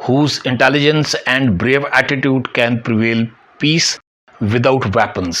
whose intelligence and brave attitude can prevail peace without weapons।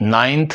9th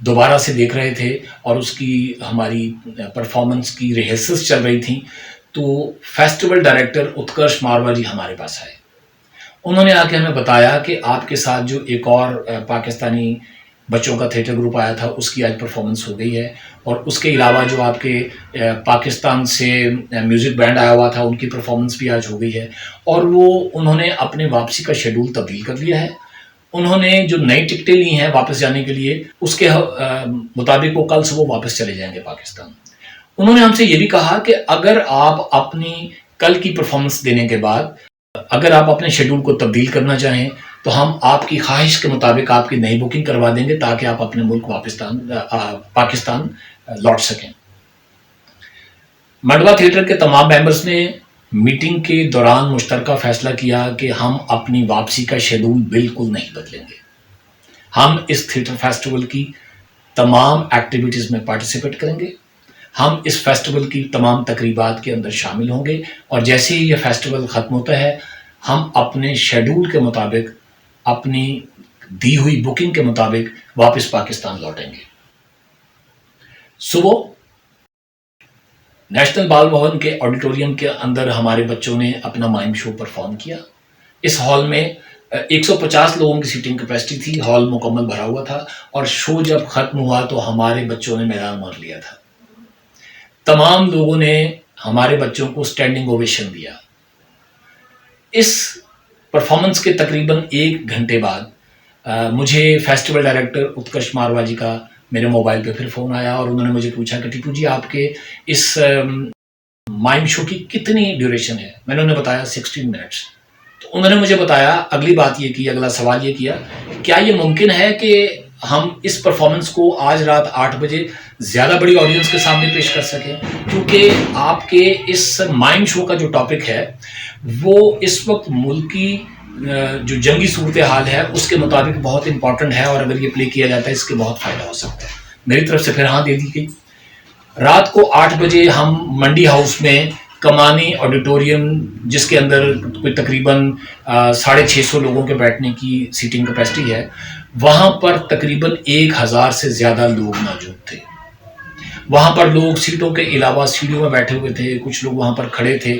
دوبارہ سے دیکھ رہے تھے اور اس کی ہماری پرفارمنس کی ریہرسلس چل رہی تھیں، تو فیسٹیول ڈائریکٹر اتکرش ماروا جی ہمارے پاس آئے. انہوں نے آ کے ہمیں بتایا کہ آپ کے ساتھ جو ایک اور پاکستانی بچوں کا تھیٹر گروپ آیا تھا اس کی آج پرفارمنس ہو گئی ہے، اور اس کے علاوہ جو آپ کے پاکستان سے میوزک بینڈ آیا ہوا تھا ان کی پرفارمنس بھی آج ہو گئی ہے، اور وہ انہوں نے اپنے واپسی کا شیڈول تبدیل کر لیا ہے. انہوں نے جو نئی ٹکٹیں لی ہیں واپس جانے کے لیے اس کے مطابق وہ کل صبح واپس چلے جائیں گے پاکستان. انہوں نے ہم سے یہ بھی کہا کہ اگر آپ اپنی کل کی پرفارمنس دینے کے بعد اگر آپ اپنے شیڈول کو تبدیل کرنا چاہیں تو ہم آپ کی خواہش کے مطابق آپ کی نئی بکنگ کروا دیں گے تاکہ آپ اپنے ملک پاکستان لوٹ سکیں. مڈوا تھیٹر کے تمام ممبرز نے میٹنگ کے دوران مشترکہ فیصلہ کیا کہ ہم اپنی واپسی کا شیڈول بالکل نہیں بدلیں گے. ہم اس تھیٹر فیسٹیول کی تمام ایکٹیویٹیز میں پارٹیسپیٹ کریں گے. ہم اس فیسٹیول کی تمام تقریبات کے اندر شامل ہوں گے، اور جیسے ہی یہ فیسٹیول ختم ہوتا ہے ہم اپنے شیڈول کے مطابق اپنی دی ہوئی بکنگ کے مطابق واپس پاکستان لوٹیں گے. صبح نیشنل بال بھون کے آڈیٹوریم کے اندر ہمارے بچوں نے اپنا مائم شو پرفارم کیا. اس ہال میں 150 لوگوں کی سیٹنگ کیپیسٹی تھی، ہال مکمل بھرا ہوا تھا، اور شو جب ختم ہوا تو ہمارے بچوں نے میدان مار لیا تھا. تمام لوگوں نے ہمارے بچوں کو اسٹینڈنگ اوویشن دیا. اس پرفارمنس کے تقریباً 1 گھنٹے بعد مجھے فیسٹیول ڈائریکٹر اتکرش ماروا جی کا میرے موبائل پہ پھر فون آیا، اور انہوں نے مجھے پوچھا کہ ٹیپو جی آپ کے اس مائم شو کی کتنی ڈیوریشن ہے. میں نے انہیں بتایا 16 منٹس. تو انہوں نے مجھے بتایا اگلا سوال یہ کیا، کیا یہ ممکن ہے کہ ہم اس پرفارمنس کو آج رات 8 بجے زیادہ بڑی آڈینس کے سامنے پیش کر سکیں، کیونکہ آپ کے اس مائم شو کا جو ٹاپک ہے وہ اس وقت ملکی جو جنگی صورتحال ہے اس کے مطابق بہت امپورٹنٹ ہے، اور اگر یہ پلے کیا جاتا ہے اس کے بہت فائدہ ہو سکتا ہے. میری طرف سے پھر ہاں دے دی گئی. رات کو 8 بجے ہم منڈی ہاؤس میں کمانی آڈیٹوریم، جس کے اندر کوئی تقریباً 650 لوگوں کے بیٹھنے کی سیٹنگ کیپیسٹی ہے، وہاں پر تقریباً 1000 سے زیادہ لوگ موجود تھے. وہاں پر لوگ سیٹوں کے علاوہ سیڑھیوں میں بیٹھے ہوئے تھے، کچھ لوگ وہاں پر کھڑے تھے.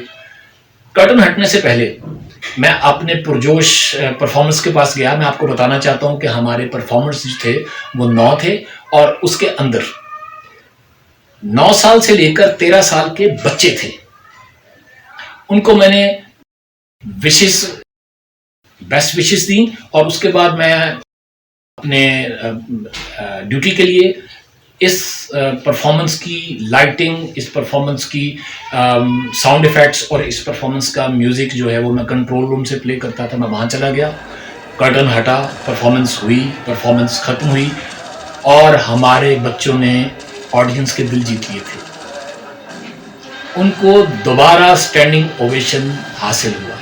کرٹن ہٹنے سے پہلے میں اپنے پرجوش پرفارمنس کے پاس گیا. میں آپ کو بتانا چاہتا ہوں کہ ہمارے پرفارمرز جو تھے وہ 9 تھے، اور اس کے اندر 9 سال سے لے کر 13 سال کے بچے تھے. ان کو میں نے بیسٹ وشز دی، اور اس کے بعد میں اپنے ڈیوٹی کے لیے اس پرفارمنس کی لائٹنگ، اس پرفارمنس کی ساؤنڈ ایفیکٹس اور اس پرفارمنس کا میوزک جو ہے وہ میں کنٹرول روم سے پلے کرتا تھا. میں وہاں چلا گیا، کرٹن ہٹا، پرفارمنس ہوئی، پرفارمنس ختم ہوئی، اور ہمارے بچوں نے آڈینس کے دل جیت لیے تھے. ان کو دوبارہ اسٹینڈنگ اوویشن حاصل ہوا.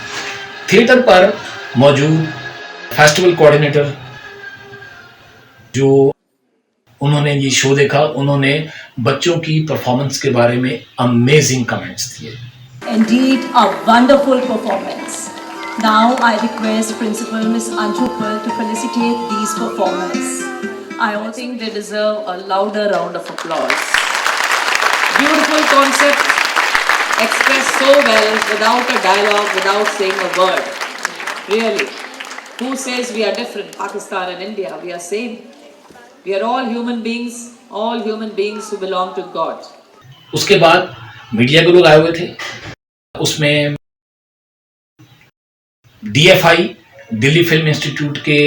تھیٹر پر موجود فیسٹیول کوآرڈینیٹر جو انہوں نے یہ شو دیکھا، انہوں نے بچوں کی پرفارمنس کے بارے میں امیزنگ کمنٹس دیے. Indeed, a wonderful performance. Now I request Principal Ms. Anju Pal to felicitate these performers. I also think they deserve a louder round of applause. Beautiful concept, expressed so well without a dialogue, without saying a word. Really. Who says we are different? Pakistan and India, we are same. We are all human beings who belong to God. اس کے بعد media کے لوگ آئے ہوئے تھے. اس میں D F آئی دلی film institute کے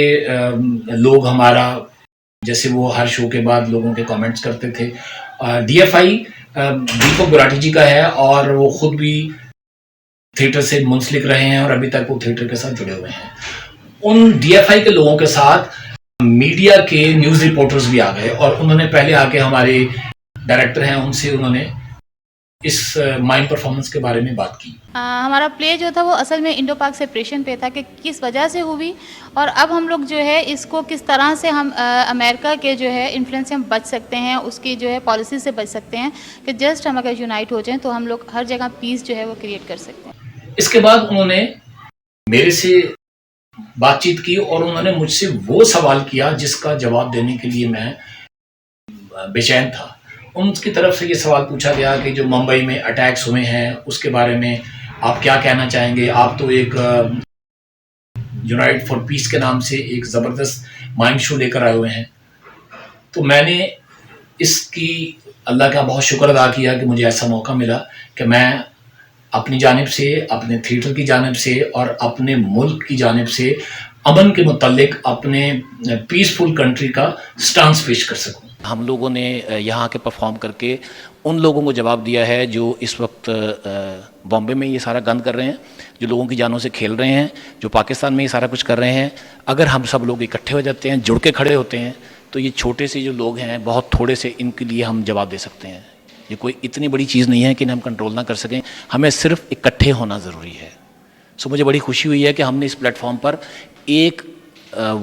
لوگ ہمارا، جیسے وہ ہر شو کے بعد لوگوں کے کامنٹس کرتے تھے. ڈی ایف آئی دیپک براٹی جی کا ہے، اور وہ خود بھی تھیٹر سے منسلک رہے ہیں، اور ابھی تک وہ تھیٹر کے ساتھ جڑے ہوئے ہیں. ان ڈی ایف آئی کے لوگوں کے ساتھ میڈیا کے نیوز رپورٹرز بھی آ گئے، اور انہوں نے پہلے آ کے ہمارے ڈائریکٹر ہیں ان سے انہوں نے اس مائم پرفارمنس کے بارے میں بات کی. ہمارا پلے جو تھا وہ اصل میں انڈو پاک سپریشن پہ تھا کہ کس وجہ سے ہوئی، اور اب ہم لوگ جو ہے اس کو کس طرح سے ہم امریکہ کے جو ہے انفلوئنس سے ہم بچ سکتے ہیں، اس کی جو ہے پالیسی سے بچ سکتے ہیں، کہ جسٹ ہم اگر یونائٹ ہو جائیں تو ہم لوگ ہر جگہ پیس جو ہے وہ کریٹ کر سکتے ہیں. اس کے بعد انہوں نے میرے سے بات چیت کی، اور انہوں نے مجھ سے وہ سوال کیا جس کا جواب دینے کے لیے میں بے چین تھا، ان کی طرف سے یہ سوال پوچھا گیا کہ جو ممبئی میں اٹیکس ہوئے ہیں اس کے بارے میں آپ کیا کہنا چاہیں گے؟ آپ تو ایک یونائٹ فار پیس کے نام سے ایک زبردست مائنڈ شو لے کر آئے ہوئے ہیں. تو میں نے اس کی اللہ کا بہت شکر ادا کیا کہ مجھے ایسا موقع ملا کہ میں اپنی جانب سے، اپنے تھیٹر کی جانب سے اور اپنے ملک کی جانب سے امن کے متعلق اپنے پیسفل کنٹری کا سٹانس پیش کر سکوں. ہم لوگوں نے یہاں کے پرفارم کر کے ان لوگوں کو جواب دیا ہے جو اس وقت بامبے میں یہ سارا گند کر رہے ہیں، جو لوگوں کی جانوں سے کھیل رہے ہیں، جو پاکستان میں یہ سارا کچھ کر رہے ہیں. اگر ہم سب لوگ اکٹھے ہو جاتے ہیں، جڑ کے کھڑے ہوتے ہیں، تو یہ چھوٹے سے جو لوگ ہیں، بہت تھوڑے سے، ان کے لیے ہم جواب دے سکتے ہیں. یہ کوئی اتنی بڑی چیز نہیں ہے کہ ہم کنٹرول نہ کر سکیں، ہمیں صرف اکٹھے ہونا ضروری ہے. مجھے بڑی خوشی ہوئی ہے کہ ہم نے اس پلیٹ فارم پر ایک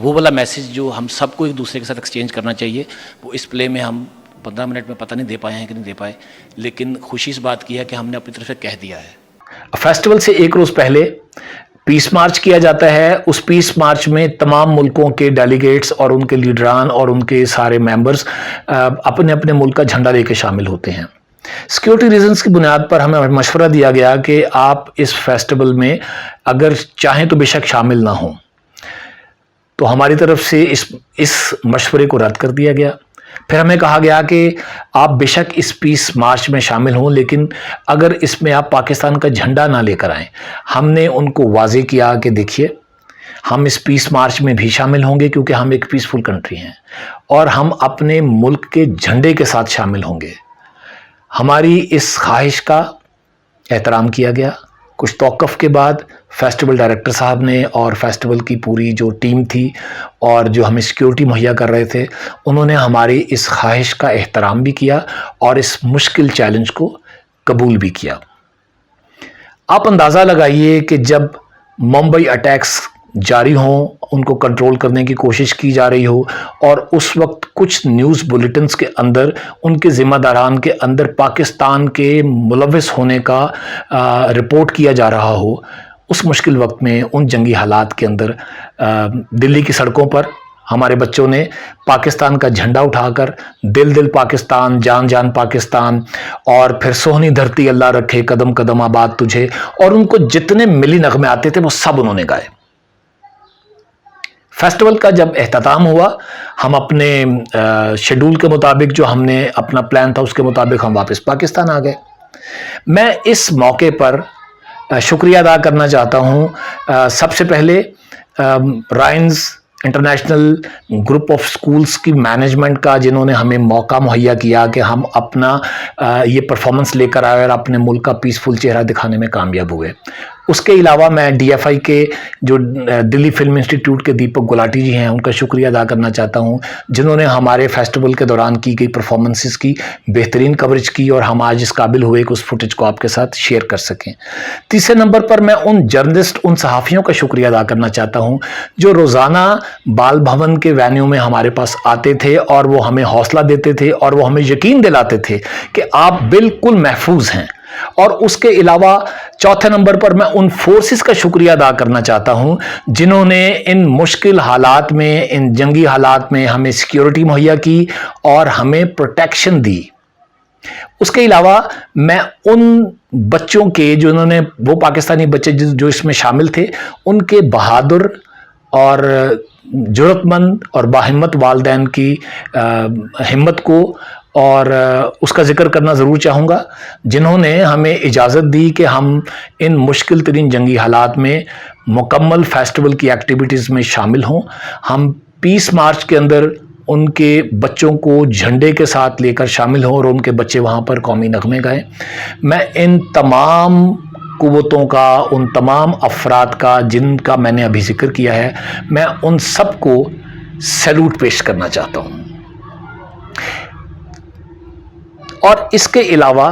وہ والا میسیج جو ہم سب کو ایک دوسرے کے ساتھ ایکسچینج کرنا چاہیے، وہ اس پلے میں ہم 15 منٹ میں پتہ نہیں دے پائے ہیں کہ نہیں دے پائے، لیکن خوشی اس بات کی ہے کہ ہم نے اپنی طرف سے کہہ دیا ہے. فیسٹیول سے ایک روز پہلے پیس مارچ کیا جاتا ہے. اس پیس مارچ میں تمام ملکوں کے ڈیلیگیٹس اور ان کے لیڈران اور ان کے سارے ممبرز اپنے اپنے ملک کا جھنڈا لے کے شامل ہوتے ہیں. سیکیورٹی ریزنز کی بنیاد پر ہمیں مشورہ دیا گیا کہ آپ اس فیسٹیول میں اگر چاہیں تو بے شک شامل نہ ہوں. تو ہماری طرف سے اس مشورے کو رد کر دیا گیا. پھر ہمیں کہا گیا کہ آپ بے شک اس پیس مارچ میں شامل ہوں، لیکن اگر اس میں آپ پاکستان کا جھنڈا نہ لے کر آئیں. ہم نے ان کو واضح کیا کہ دیکھیے ہم اس پیس مارچ میں بھی شامل ہوں گے کیونکہ ہم ایک پیسفل کنٹری ہیں اور ہم اپنے ملک کے جھنڈے کے ساتھ شامل ہوں گے. ہماری اس خواہش کا احترام کیا گیا. کچھ توقف کے بعد فیسٹیول ڈائریکٹر صاحب نے اور فیسٹیول کی پوری جو ٹیم تھی اور جو ہمیں سیکیورٹی مہیا کر رہے تھے، انہوں نے ہماری اس خواہش کا احترام بھی کیا اور اس مشکل چیلنج کو قبول بھی کیا. آپ اندازہ لگائیے کہ جب ممبئی اٹیکس جاری ہوں، ان کو کنٹرول کرنے کی کوشش کی جا رہی ہو اور اس وقت کچھ نیوز بلیٹنز کے اندر ان کے ذمہ داران کے اندر پاکستان کے ملوث ہونے کا رپورٹ کیا جا رہا ہو، اس مشکل وقت میں ان جنگی حالات کے اندر دلی کی سڑکوں پر ہمارے بچوں نے پاکستان کا جھنڈا اٹھا کر دل دل پاکستان، جان جان پاکستان اور پھر سونی دھرتی اللہ رکھے قدم قدم آباد تجھے، اور ان کو جتنے ملی نغمے آتے تھے وہ سب انہوں نے گائے. فیسٹیول کا جب اختتام ہوا، ہم اپنے شیڈول کے مطابق، جو ہم نے اپنا پلان تھا اس کے مطابق ہم واپس پاکستان آ گئے. میں اس موقع پر شکریہ ادا کرنا چاہتا ہوں سب سے پہلے Reines international group of schools کی مینجمنٹ کا، جنہوں نے ہمیں موقع مہیا کیا کہ ہم اپنا یہ پرفارمنس لے کر آئے اور اپنے ملک کا پیسفل چہرہ دکھانے میں کامیاب ہوئے. اس کے علاوہ میں ڈی ایف آئی کے جو دلی فلم انسٹیٹیوٹ کے دیپک گلاٹی جی ہیں، ان کا شکریہ ادا کرنا چاہتا ہوں، جنہوں نے ہمارے فیسٹیول کے دوران کی گئی پرفارمنسز کی بہترین کوریج کی اور ہم آج اس قابل ہوئے کہ اس فوٹیج کو آپ کے ساتھ شیئر کر سکیں. تیسرے نمبر پر میں ان جرنلسٹ، ان صحافیوں کا شکریہ ادا کرنا چاہتا ہوں جو روزانہ بال بھون کے وینیو میں ہمارے پاس آتے تھے اور وہ ہمیں حوصلہ دیتے تھے اور وہ ہمیں یقین دلاتے تھے کہ آپ بالکل محفوظ ہیں. اور اس کے علاوہ چوتھے نمبر پر میں ان فورسز کا شکریہ ادا کرنا چاہتا ہوں جنہوں نے ان مشکل حالات میں، ان جنگی حالات میں ہمیں سیکیورٹی مہیا کی اور ہمیں پروٹیکشن دی. اس کے علاوہ میں ان بچوں کے، جنہوں نے، وہ پاکستانی بچے جو اس میں شامل تھے، ان کے بہادر اور جرأت مند اور باہمت والدین کی ہمت کو اور اس کا ذکر کرنا ضرور چاہوں گا، جنہوں نے ہمیں اجازت دی کہ ہم ان مشکل ترین جنگی حالات میں مکمل فیسٹیول کی ایکٹیویٹیز میں شامل ہوں. ہم پیس مارچ کے اندر ان کے بچوں کو جھنڈے کے ساتھ لے کر شامل ہوں اور ان کے بچے وہاں پر قومی نغمے گائیں. میں ان تمام قوتوں کا، ان تمام افراد کا جن کا میں نے ابھی ذکر کیا ہے، میں ان سب کو سیلوٹ پیش کرنا چاہتا ہوں. اور اس کے علاوہ